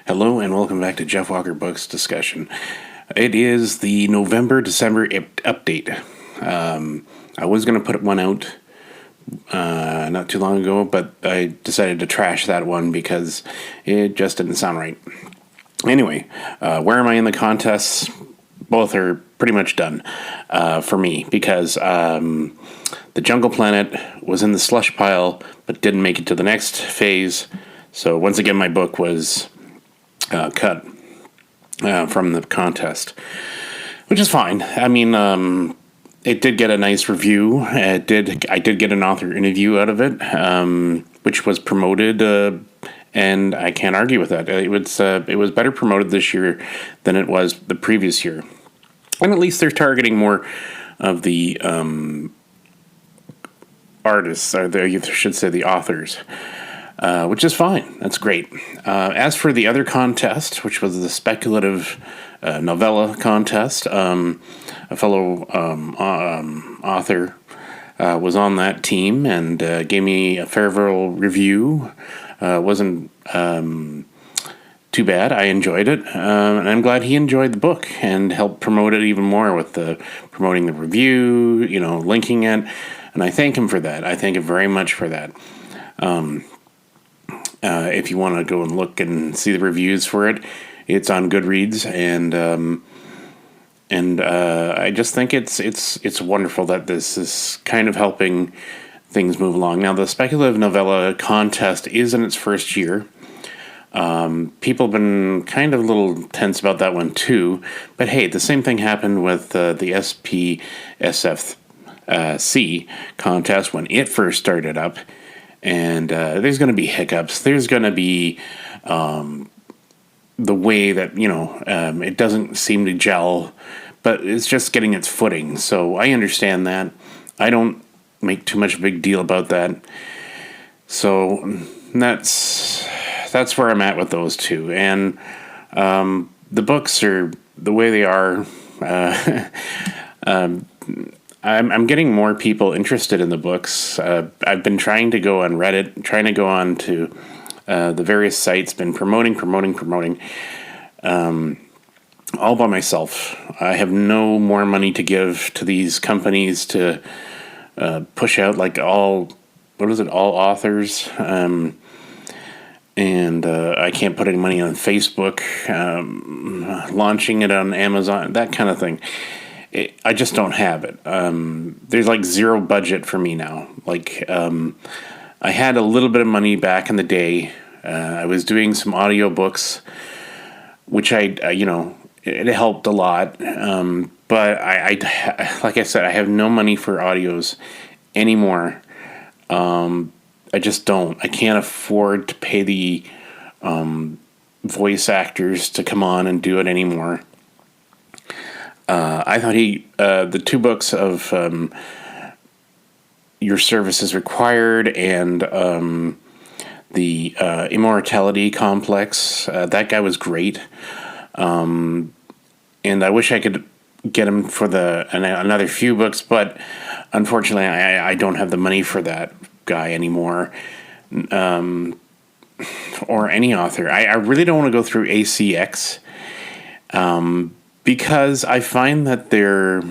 Hello and welcome back to Jeff Walker Books Discussion. It is the November-December update. I was going to put one out not too long ago, but I decided to trash that one because it just didn't sound right. Anyway, where am I in the contests? Both are pretty much done for me because the Jungle Planet was in the slush pile but didn't make it to the next phase. So once again, my book was cut from the contest, which is fine. I mean, it did get a nice review. I did get an author interview out of it, which was promoted, and I can't argue with that. It was better promoted this year than it was the previous year, and at least they're targeting more of the artists, or I should say the authors. Which is fine. That's great. As for the other contest, which was the speculative novella contest, a fellow author was on that team and gave me a favorable review. Wasn't too bad. I enjoyed it, and I'm glad he enjoyed the book and helped promote it even more with promoting the review, linking it, and I thank him for that. I thank him very much for that. If you want to go and look and see the reviews for it, it's on Goodreads, and I just think it's wonderful that this is kind of helping things move along. Now, the speculative novella contest is in its first year. People have been kind of a little tense about that one too, but hey, the same thing happened with the SPSFC contest when it first started up. And there's going to be hiccups. There's going to be the way that, it doesn't seem to gel, but it's just getting its footing. So I understand that. I don't make too much of a big deal about that. So that's where I'm at with those two. And the books are the way they are. I'm getting more people interested in the books. I've been trying to go on Reddit, trying to go on to the various sites, been promoting, all by myself. I have no more money to give to these companies to push out like all authors. And I can't put any money on Facebook, launching it on Amazon, that kind of thing. I just don't have it. There's like zero budget for me now. I had a little bit of money back in the day. I was doing some audiobooks, which it helped a lot. But I like I said, I have no money for audios anymore. I just don't. I can't afford to pay the voice actors to come on and do it anymore. I thought the two books of Your Service is Required and the Immortality Complex, that guy was great. And I wish I could get him for another few books, but unfortunately I don't have the money for that guy anymore. Or any author. I really don't want to go through ACX. Because I find that they're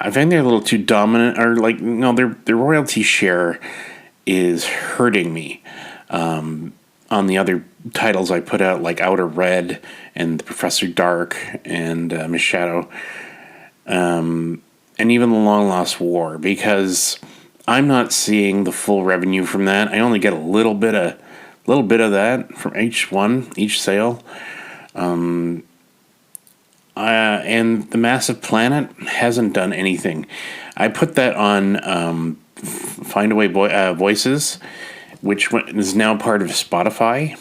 a little too dominant, or their royalty share is hurting me. On the other titles I put out, like Outer Red and Professor Darkk and Miss Shadow, and even The Long Lost War, because I'm not seeing the full revenue from that. I only get a little bit of that from each sale. And The Massive Planet hasn't done anything. I put that on Findaway Voices, which is now part of Spotify.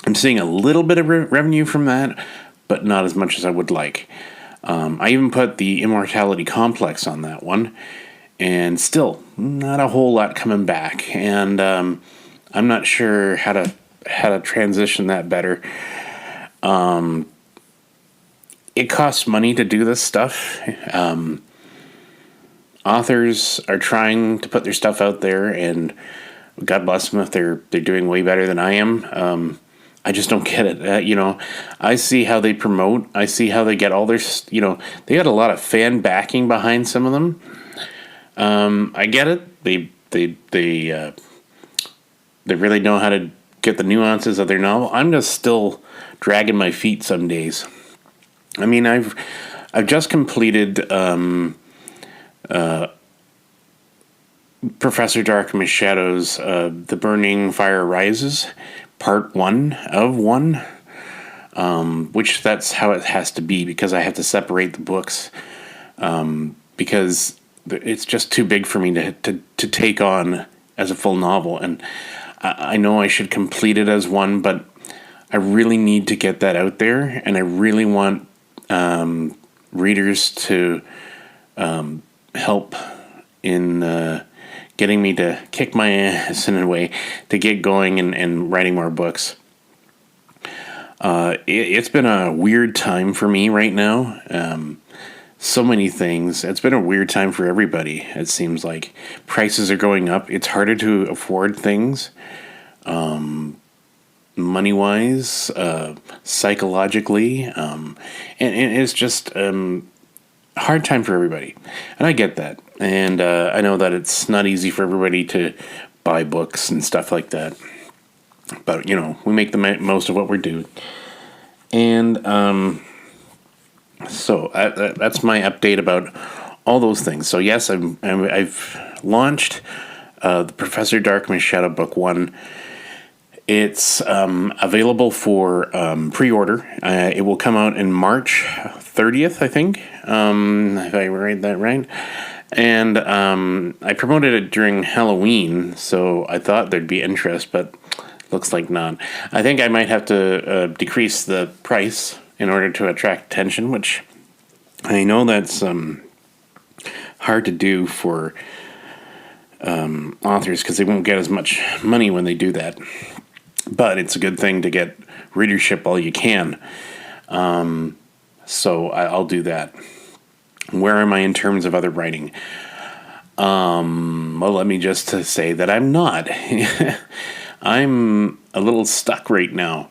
I'm seeing a little bit of revenue from that, but not as much as I would like. I even put the Immortality Complex on that one, and still not a whole lot coming back. And I'm not sure how to transition that better. It costs money to do this stuff. Authors are trying to put their stuff out there, and God bless them if they're doing way better than I am. I just don't get it. I see how they promote. I see how they get all their, they got a lot of fan backing behind some of them. I get it. They really know how to get the nuances of their novel. I'm just still dragging my feet some days. I mean, I've just completed Professor Darkk Machadow's The Burning Fire Rises, Part 1 of 1, which that's how it has to be because I have to separate the books because it's just too big for me to take on as a full novel. And I know I should complete it as one, but I really need to get that out there, and I really want readers to help in getting me to kick my ass in a way to get going and writing more books. It's been a weird time for me right now. So many things. It's been a weird time for everybody. It seems like prices are going up. It's harder to afford things, money-wise, psychologically, and it's just hard time for everybody, and I get that, and I know that it's not easy for everybody to buy books and stuff like that, but we make the most of what we're doing, and so that's my update about all those things. So yes, I've launched the Professor Darkk Machadow Book 1. It's available for pre-order. It will come out in March 30th, I think, if I read that right. And I promoted it during Halloween, so I thought there'd be interest, but looks like not. I think I might have to decrease the price in order to attract attention, which I know that's hard to do for authors because they won't get as much money when they do that. But it's a good thing to get readership while you can. So I'll do that. Where am I in terms of other writing? Well, let me just say that I'm not. I'm a little stuck right now.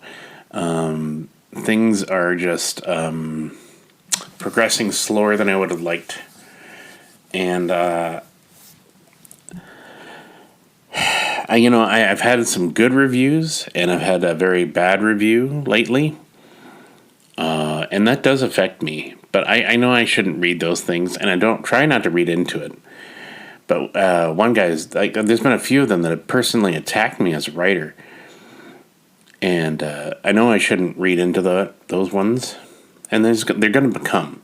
Things are just progressing slower than I would have liked. And I've had some good reviews, and I've had a very bad review lately, and that does affect me. But I know I shouldn't read those things, and I don't try not to read into it. But one guy's like, there's been a few of them that have personally attacked me as a writer, and I know I shouldn't read into those ones, and they're going to come.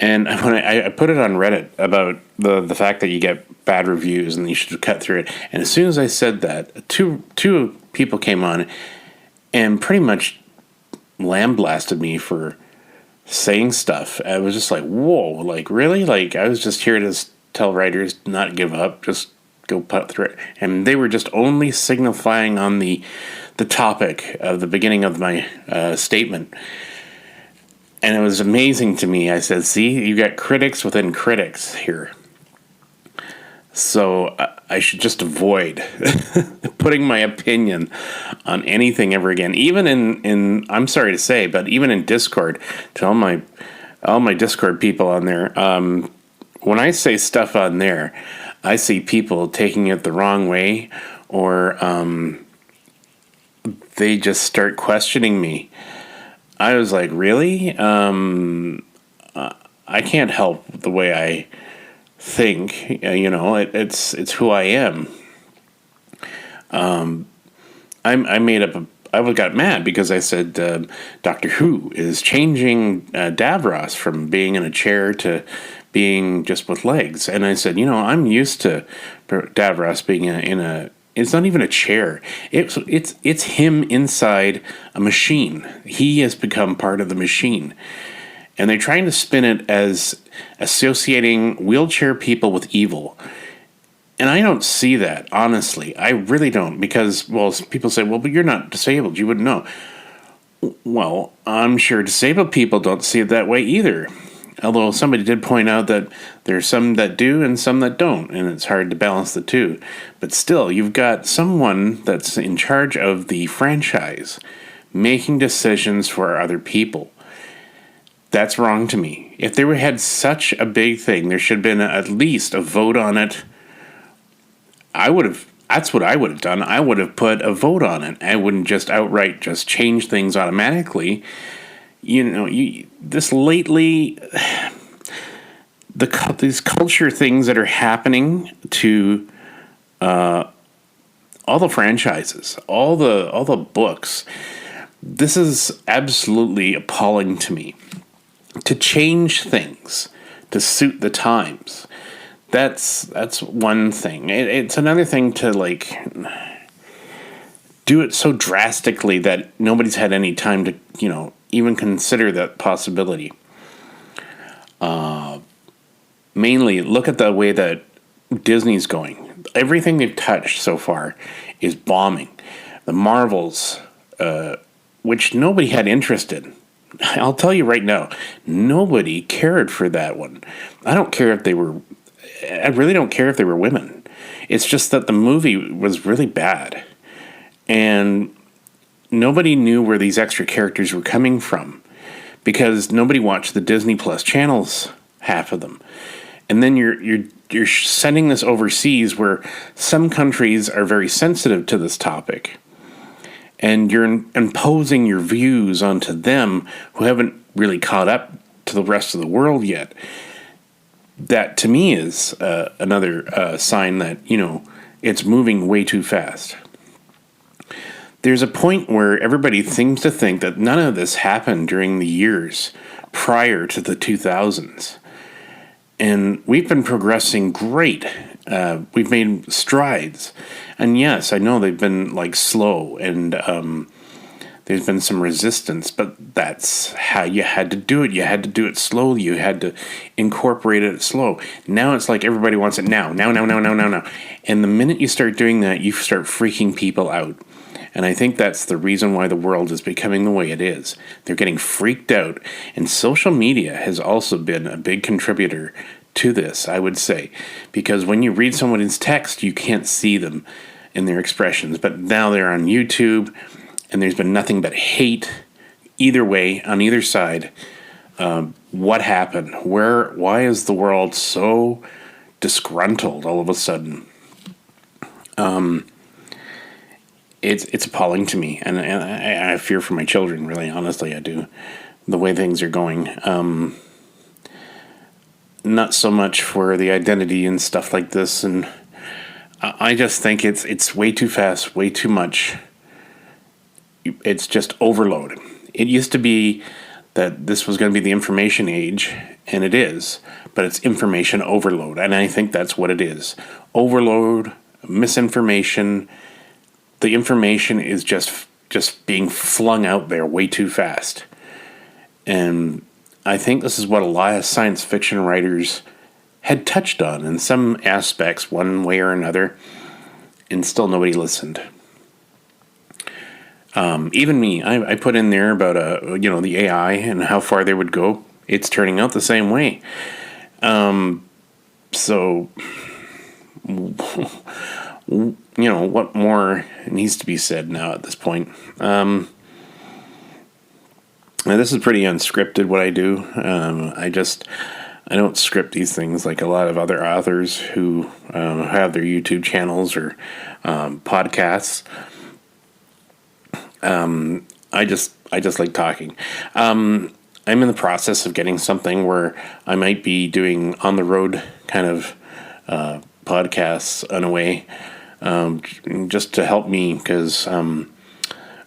And when I put it on Reddit about the fact that you get bad reviews and you should cut through it, and as soon as I said that, two people came on and pretty much lambasted me for saying stuff. I was just like, whoa, like really? Like I was just here to tell writers not give up, just go put through it. And they were just only signifying on the topic of the beginning of my statement. And it was amazing to me. I said, see, you got critics within critics here. So I should just avoid putting my opinion on anything ever again. Even in I'm sorry to say, but even in Discord, to all my Discord people on there, when I say stuff on there, I see people taking it the wrong way, or they just start questioning me. I was like, really? I can't help the way I think. It's who I am. I made up. I got mad because I said Doctor Who is changing Davros from being in a chair to being just with legs, and I said, I'm used to Davros being in a. It's not even a chair. It's him inside a machine. He has become part of the machine. And they're trying to spin it as associating wheelchair people with evil. And I don't see that, honestly. I really don't. Because, people say, but you're not disabled. You wouldn't know. Well, I'm sure disabled people don't see it that way either. Although somebody did point out that there's some that do and some that don't, and it's hard to balance the two. But still, you've got someone that's in charge of the franchise making decisions for other people. That's wrong to me. If they had such a big thing, there should have been at least a vote on it. That's what I would have done. I would have put a vote on it. I wouldn't just outright just change things automatically. This lately, these culture things that are happening to all the franchises, all the books. This is absolutely appalling to me. To change things to suit the times. That's one thing. It's another thing to do it so drastically that nobody's had any time to even consider that possibility. Mainly, look at the way that Disney's going. Everything they've touched so far is bombing. The Marvels, which nobody had interest in. I'll tell you right now, nobody cared for that one. I really don't care if they were women. It's just that the movie was really bad. And nobody knew where these extra characters were coming from. Because nobody watched the Disney Plus channels, half of them. And then you're sending this overseas where some countries are very sensitive to this topic. And you're imposing your views onto them who haven't really caught up to the rest of the world yet. That, to me, is another sign that, it's moving way too fast. There's a point where everybody seems to think that none of this happened during the years prior to the 2000s. And we've been progressing great. We've made strides. And yes, I know they've been slow and there's been some resistance, but that's how you had to do it. You had to do it slowly. You had to incorporate it slow. Now it's like everybody wants it now. And the minute you start doing that, you start freaking people out. And I think that's the reason why the world is becoming the way it is. They're getting freaked out. And social media has also been a big contributor to this, I would say. Because when you read someone's text, you can't see them in their expressions. But now they're on YouTube, and there's been nothing but hate either way, on either side. What happened? Why is the world so disgruntled all of a sudden? It's appalling to me, and I fear for my children, really, honestly, I do, the way things are going. Not so much for the identity and stuff like this, and I just think it's way too fast, way too much. It's just overload. It used to be that this was going to be the information age, and it is, but it's information overload, and I think that's what it is. Overload, misinformation. The information is just being flung out there way too fast. And I think this is what a lot of science fiction writers had touched on in some aspects, one way or another, and still nobody listened. Even me, I put in there about the AI and how far they would go. It's turning out the same way. So what more needs to be said now at this point? Now this is pretty unscripted, what I do. I don't script these things like a lot of other authors who have their YouTube channels or podcasts. I just like talking. I'm in the process of getting something where I might be doing on the road kind of podcasts in a way. Just to help me, because I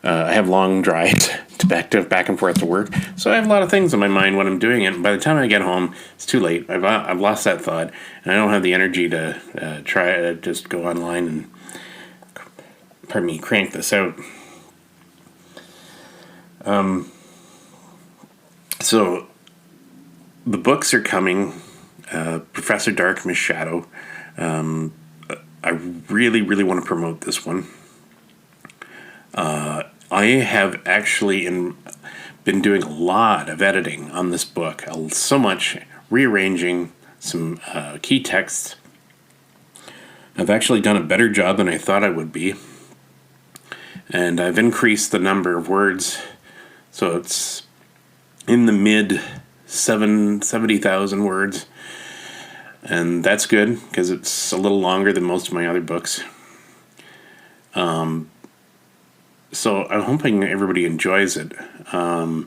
have long drives back and forth to work, so I have a lot of things in my mind when I'm doing it. And by the time I get home, it's too late. I've lost that thought, and I don't have the energy to try to just go online and crank this out. So the books are coming. Professor Darkk, Miss Shadow. I really, really want to promote this one. I have actually been doing a lot of editing on this book. So much rearranging some key texts. I've actually done a better job than I thought I would be. and I've increased the number of words, so it's in the mid 70,000 words, and that's good because it's a little longer than most of my other books. So I'm hoping everybody enjoys it. I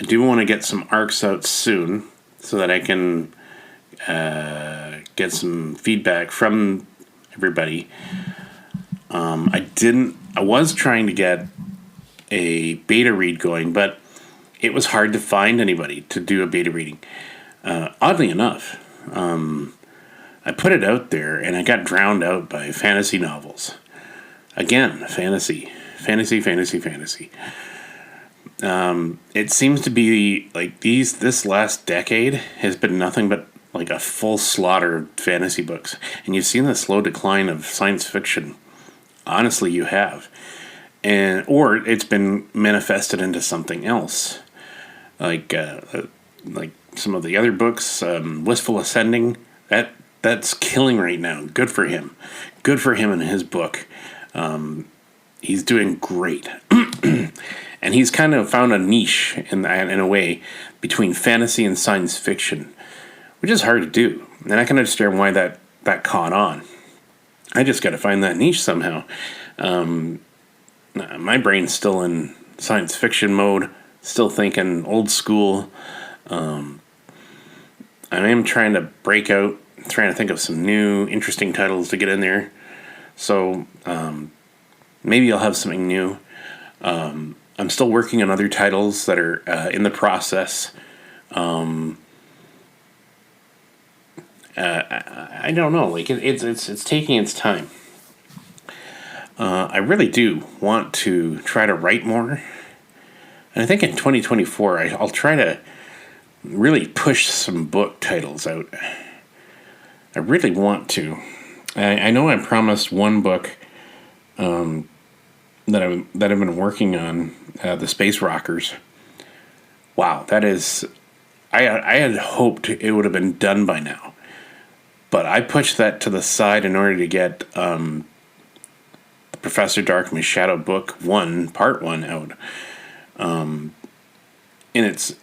do want to get some arcs out soon so that I can get some feedback from everybody. I was trying to get a beta read going, but it was hard to find anybody to do a beta reading. Oddly enough, I put it out there and I got drowned out by fantasy novels. Again, fantasy. It seems to be like this last decade has been nothing but like a full slaughter of fantasy books. And you've seen the slow decline of science fiction. Honestly, you have. Or it's been manifested into something else. Like some of the other books, Wistful Ascending, that's killing right now. Good for him. Good for him and his book. He's doing great. And he's kind of found a niche in a way between fantasy and science fiction, which is hard to do. And I can understand why that caught on. I just got to find that niche somehow. My brain's still in science fiction mode, still thinking old school. I am trying to break out, trying to think of some new, interesting titles to get in there. So maybe I'll have something new. I'm still working on other titles that are in the process. I don't know. Like it's taking its time. I really do want to try to write more, and I think in 2024 I'll try to really push some book titles out. I really want to. I know I promised one book that I've been working on, the Space Rockers. Wow, that is. I had hoped it would have been done by now, but I pushed that to the side in order to get Professor Darkk My Shadow Book 1, Part 1 out. And it's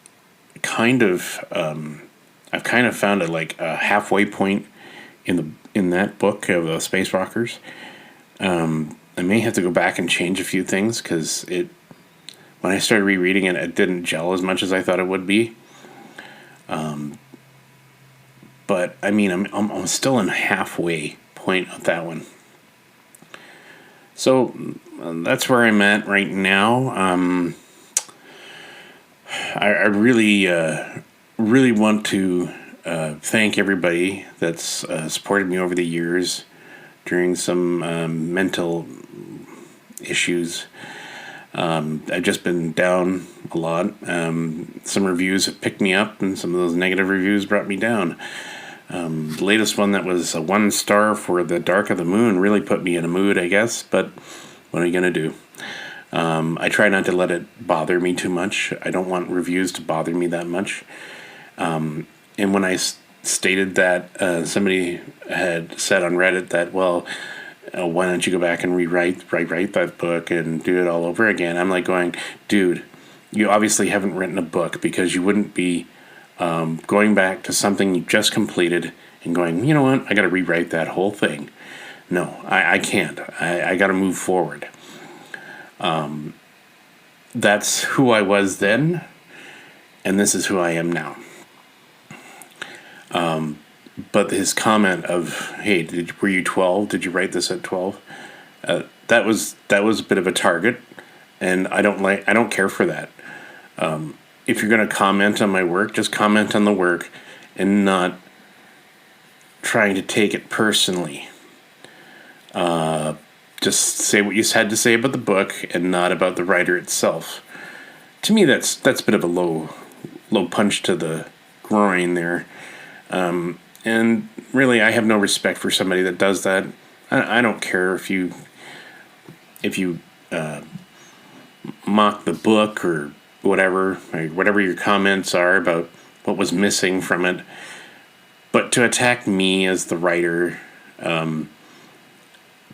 kind of I've kind of found it like a halfway point in that book of the Space Rockers. I may have to go back and change a few things because when I started rereading it, it didn't gel as much as I thought it would be. But I mean, I'm still in halfway point of that one. So that's where I'm at right now. I really want to thank everybody that's supported me over the years during some mental issues. I've just been down a lot. Some reviews have picked me up, and some of those negative reviews brought me down. The latest one that was a 1 star for The Dark of the Moon really put me in a mood, I guess, but what are you going to do? I try not to let it bother me too much. I don't want reviews to bother me that much. And when I stated that, somebody had said on Reddit that, well, why don't you go back and rewrite that book and do it all over again? I'm like going, dude, you obviously haven't written a book because you wouldn't be going back to something you just completed and going, you know what, I got to rewrite that whole thing. No, I can't. I got to move forward. That's who I was then, and this is who I am now. But his comment of, hey, were you 12? Did you write this at 12? That was a bit of a target, and I don't care for that. If you're going to comment on my work, just comment on the work and not trying to take it personally. Just say what you had to say about the book and not about the writer itself. To me, that's a bit of a low punch to the groin there. And really, I have no respect for somebody that does that. I don't care if you mock the book or whatever your comments are about what was missing from it. But to attack me as the writer,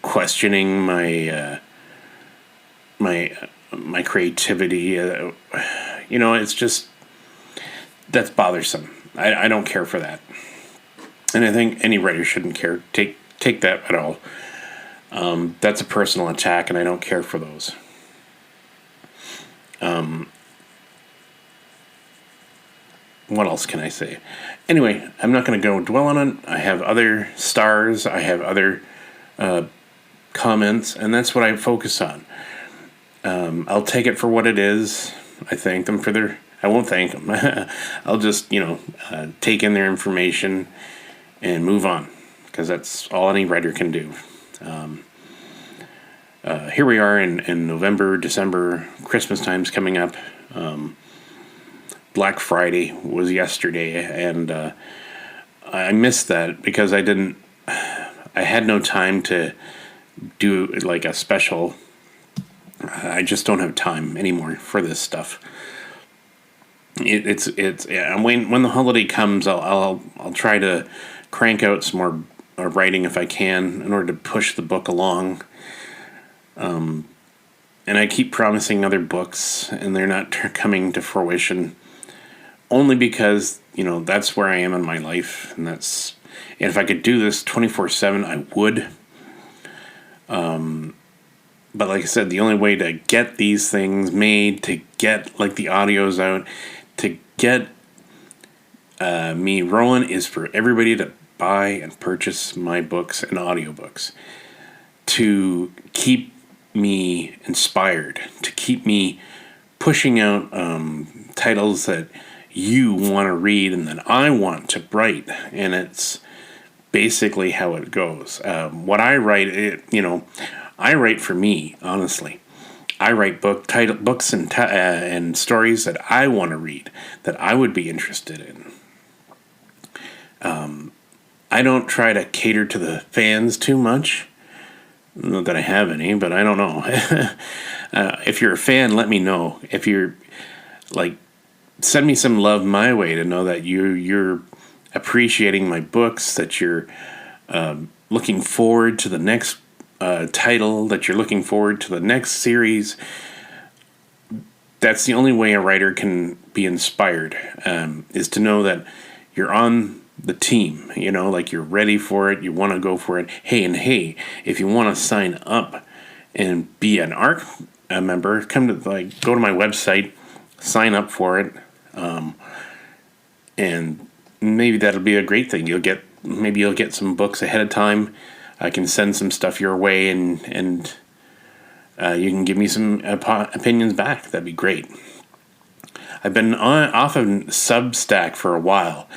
questioning my my creativity. It's just that's bothersome. I don't care for that, and I think any writer shouldn't take that at all. That's a personal attack, and I don't care for those. What else can I say? Anyway, I'm not going to go dwell on it. I have other stars. I have other comments, and that's what I focus on. I'll take it for what it is. I thank them for their... I won't thank them. I'll just, take in their information and move on, because that's all any writer can do. Here we are in November, December, Christmas time's coming up. Black Friday was yesterday, and I missed that because I had no time to do like a special. I just don't have time anymore for this stuff. It's when the holiday comes, I'll try to crank out some more writing if I can in order to push the book along. And I keep promising other books, and they're not coming to fruition. Only because, that's where I am in my life, and if I could do this 24/7, I would. But like I said, the only way to get these things made, to get like the audios out, to get me rolling, is for everybody to buy and purchase my books and audiobooks, to keep me inspired, to keep me pushing out titles that you want to read and that I want to write. And it's basically how it goes. What I write, I write for me, honestly. I write books and stories that I want to read, that I would be interested in. I don't try to cater to the fans too much. Not that I have any, but I don't know. If you're a fan, let me know. If you're send me some love my way to know that you're appreciating my books, that you're looking forward to the next title, that you're looking forward to the next series. That's the only way a writer can be inspired, is to know that you're on the team, you're ready for it, you want to go for it. Hey, if you want to sign up and be an ARC member, go to my website, sign up for it. And maybe that'll be a great thing. You'll get some books ahead of time. I can send some stuff your way, and you can give me some opinions back. That'd be great. I've been off of Substack for a while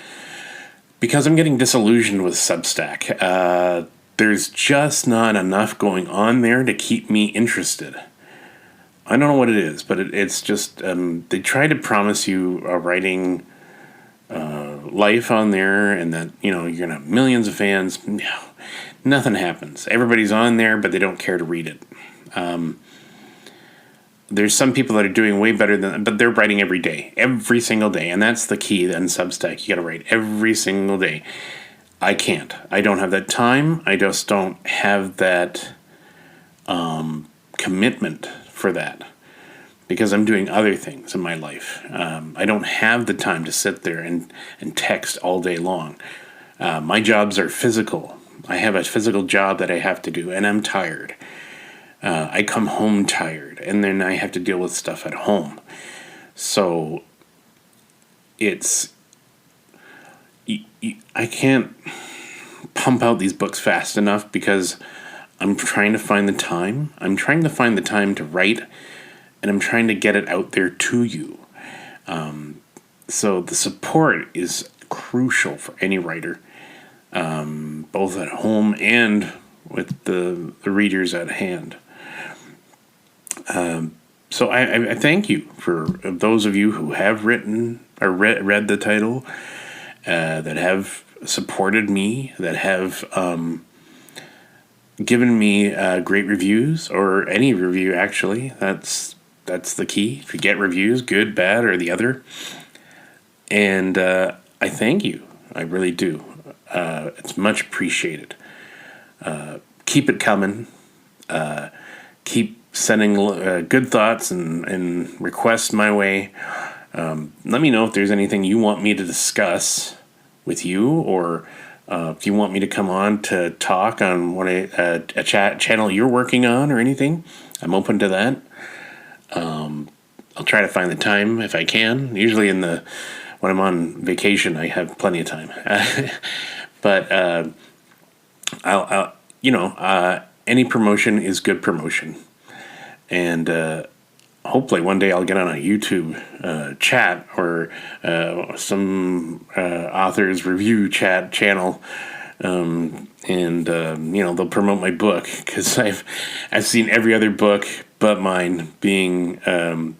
because I'm getting disillusioned with Substack. There's just not enough going on there to keep me interested. I don't know what it is, but it's just they try to promise you a writing life on there, and that you're gonna have millions of fans. No, nothing happens. Everybody's on there, but they don't care to read it. There's some people that are doing way better but they're writing every single day, and that's the key. Then Substack, you got to write every single day. I can't. I don't have that time. I just don't have that commitment for that, because I'm doing other things in my life. I don't have the time to sit there and text all day long. My jobs are physical. I have a physical job that I have to do, and I'm tired. I come home tired, and then I have to deal with stuff at home. So I can't pump out these books fast enough because I'm trying to find the time. I'm trying to find the time to write, and I'm trying to get it out there to you. So the support is crucial for any writer, both at home and with the readers at hand. So I thank you for those of you who have written or read the title, that have supported me, that have given me great reviews, or any review actually. That's the key. If you get reviews, good, bad, or the other. And I thank you. I really do. It's much appreciated. Keep it coming. Keep sending good thoughts and requests my way. Let me know if there's anything you want me to discuss with you, or if you want me to come on to talk on what a channel you're working on or anything. I'm open to that. I'll try to find the time if I can. Usually when I'm on vacation, I have plenty of time. But any promotion is good promotion, and hopefully one day I'll get on a YouTube chat or some author's review chat channel, and they'll promote my book, because I've seen every other book but mine being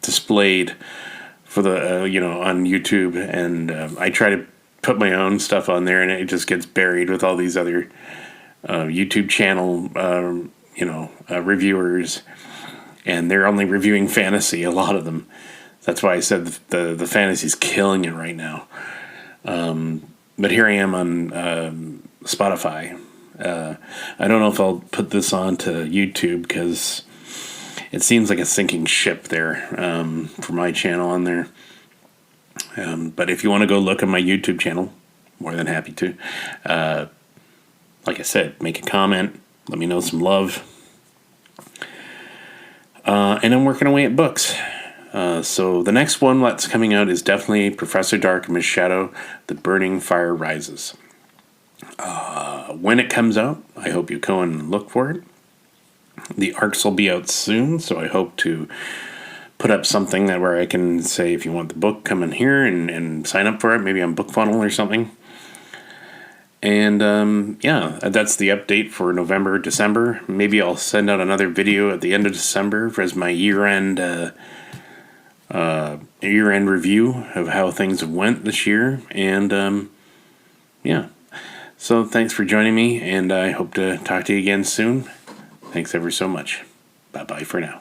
displayed for the on YouTube, and I try to put my own stuff on there, and it just gets buried with all these other YouTube channel reviewers, and they're only reviewing fantasy, a lot of them. That's why I said the fantasy's killing it right now. But here I am on Spotify. I don't know if I'll put this on to YouTube, because it seems like a sinking ship there for my channel on there. But if you want to go look at my YouTube channel, more than happy to. Like I said, make a comment. Let me know some love. And I'm working away at books. So the next one that's coming out is definitely Professor Darkk and Miss Shadow, The Burning Fire Rises. When it comes out, I hope you go and look for it. The ARCs will be out soon, so I hope to put up something where I can say, if you want the book, come in here and sign up for it, maybe on BookFunnel or something. And that's the update for November, December. Maybe I'll send out another video at the end of December as my year-end review of how things have went this year. And so thanks for joining me, and I hope to talk to you again soon. Thanks ever so much. Bye-bye for now.